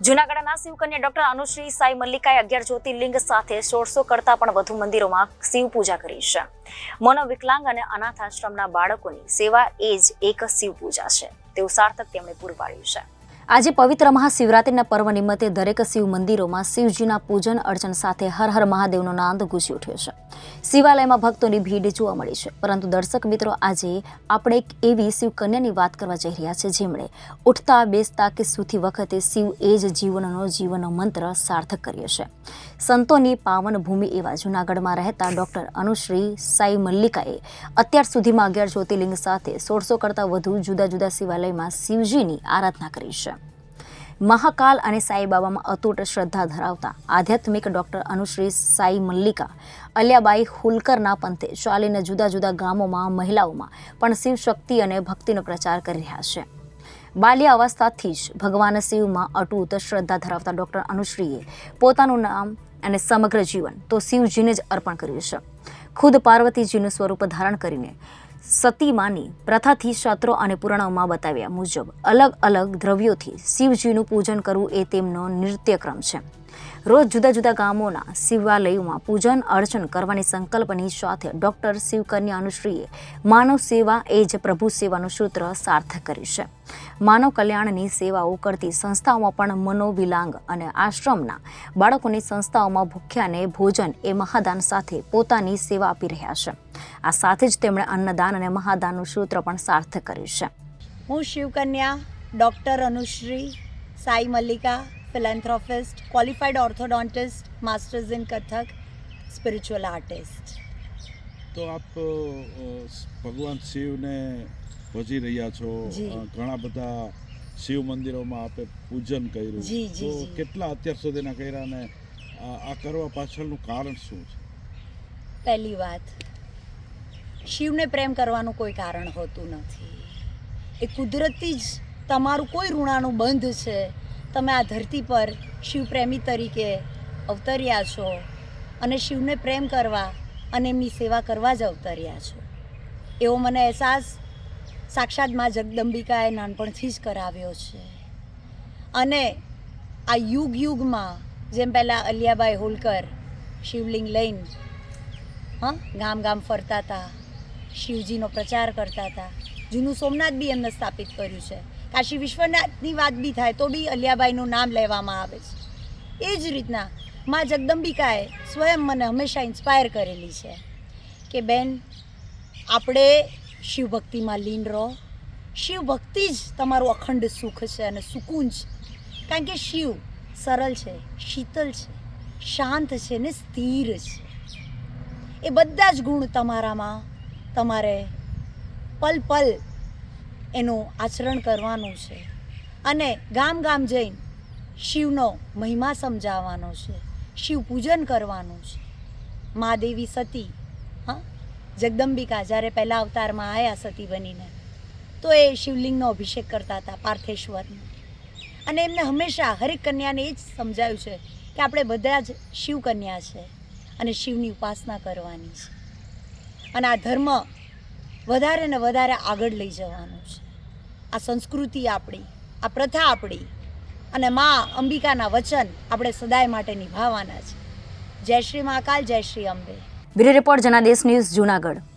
જૂનાગઢના શિવકન્યા ડોક્ટર અનુશ્રી સાઈ મલ્લિકાએ 11 જ્યોતિર્લિંગ સાથે 1600 કરતા પણ વધુ મંદિરોમાં શિવ પૂજા કરી છે. મનોવિકલાંગ અને અનાથ આશ્રમના બાળકોની સેવા એ જ એક શિવ પૂજા છે તેવું સાર્થક તેમણે પૂરું પાડ્યું છે. આજે પવિત્ર મહાશિવરાત્રિના પર્વ નિમિત્તે દરેક શિવ મંદિરોમાં શિવજીના પૂજન અર્ચન સાથે હર હર મહાદેવનો નાદ ગૂંજી ઉઠ્યો છે. શિવાલયમાં ભક્તોની ભીડ જોવા મળી છે. પરંતુ દર્શક મિત્રો, આજે આપણે એક એવી શિવકન્યાની વાત કરવા જઈ રહ્યા છે જેમણે ઉઠતા બેસતા કે સૂતી વખતે શિવ એ જ જીવનનો મંત્ર સાર્થક કર્યો છે. સંતોની પાવન ભૂમિ એવા જૂનાગઢમાં રહેતા ડોક્ટર અનુશ્રી સાઈ મલ્લિકાએ અત્યાર સુધીમાં 11 જ્યોતિર્લિંગ સાથે 1600 કરતાં વધુ જુદા જુદા શિવાલયમાં શિવજીની આરાધના કરી છે. મહાકાલ અને સાઈબાબામાં અતૂટ શ્રદ્ધા ધરાવતા આધ્યાત્મિક ડોક્ટર અનુશ્રી સાઈ મલ્લિકા અલ્યાબાઈ હોલકરના પંથે ચાલીને જુદા જુદા ગામોમાં મહિલાઓમાં પણ શિવ શક્તિ અને ભક્તિનો પ્રચાર કરી રહ્યા છે. બાલ્ય અવસ્થાથી જ ભગવાન શિવમાં અતૂટ શ્રદ્ધા ધરાવતા ડોક્ટર અનુશ્રીએ પોતાનું નામ અને સમગ્ર જીવન તો શિવજીને જ અર્પણ કર્યું છે. ખુદ પાર્વતીજીનું સ્વરૂપ ધારણ કરીને સતીમાની પ્રથાથી શાસ્ત્રો અને પુરાણોમાં બતાવ્યા મુજબ અલગ અલગ દ્રવ્યોથી શિવજીનું પૂજન કરવું એ તેમનો નિત્યક્રમ છે. રોજ જુદા જુદા ગામોના શિવાલયોમાં પૂજન અર્ચન કરવાની સંકલ્પની સાથે ડોક્ટર શિવકન્યા અનુશ્રીએ માનવ સેવા એ જ પ્રભુ સેવાનું સૂત્ર સાર્થક કર્યું છે. માનવ કલ્યાણની સેવાઓ કરતી સંસ્થાઓમાં પણ મનોવિલાંગ અને આશ્રમના બાળકોની સંસ્થાઓમાં ભૂખ્યાને ભોજન એ મહાદાન સાથે પોતાની સેવા આપી રહ્યા છે. આ સાથે જ તેમણે અન્નદાન અને મહાદાનનું સૂત્ર પણ સાર્થક કર્યું છે. હું Shivkanya doctor Anushree Sai Mallika, philanthropist, qualified orthodontist, masters in Kathak, spiritual artist. તો આપ ભગવાન શિવને ભજી રહ્યા છો. ઘણા બધા શિવ મંદિરોમાં આપે પૂજન કર્યું. તો કેટલા અત્યાર સુધીના કર્યા ને આ કરવા પાછળનું કારણ શું છે? પહેલી વાત, શિવને પ્રેમ કરવાનું કોઈ કારણ હોતું નથી. એ કુદરતી જ તમારું કોઈ ઋણાનું બંધ છે. તમે આ ધરતી પર શિવપ્રેમી તરીકે અવતર્યા છો અને શિવને પ્રેમ કરવા અને એમની સેવા કરવા જ અવતર્યા છો. એવો મને અહેસાસ સાક્ષાત મા જગદંબિકાએ નાનપણથી જ કરાવ્યો છે. અને આ યુગમાં જેમ પહેલાં અલ્યાબાઈ હોલકર શિવલિંગ લઈને ગામ ગામ ફરતા હતા, શિવજીનો પ્રચાર કરતા હતા. જૂનું સોમનાથ બી એમને સ્થાપિત કર્યું છે. કાશી વિશ્વનાથની વાત બી થાય તો બી અલ્યાબાઈનું નામ લેવામાં આવે છે. એ જ રીતના મા જગદંબિકાએ સ્વયં મને હંમેશા ઇન્સ્પાયર કરેલી છે કે બેન, આપણે શિવભક્તિમાં લીન રહો. શિવભક્તિ જ તમારું અખંડ સુખ છે અને સુકૂન છે. કારણ કે શિવ સરળ છે, શીતલ છે, શાંત છે ને સ્થિર છે. એ બધા જ ગુણ તમારામાં તમારે પલ પલ એનું આચરણ કરવાનું છે અને ગામ ગામ જઈને શિવનો મહિમા સમજાવવાનો છે, શિવ પૂજન કરવાનું છે. મહાદેવી સતી જગદંબિકા જ્યારે પહેલા અવતારમાં આવ્યા સતી બનીને, તો એ શિવલિંગનો અભિષેક કરતા હતા, પાર્થેશ્વરનો. અને એમને હંમેશા હરેક કન્યાને એ જ સમજાવ્યું છે કે આપણે બધા જ શિવ કન્યા છે અને શિવની ઉપાસના કરવાની છે. અને આ ધર્મ વધારે ને વધારે આગળ લઈ જવાનું છે. આ સંસ્કૃતિ આપણી, આ પ્રથા આપણી અને મા અંબિકાના વચન આપણે સદાય માટે નિભાવવાના છે. જય શ્રી મહાકાલ, જય Shri Ambe. Bureau report Janadesh news, Junagadh.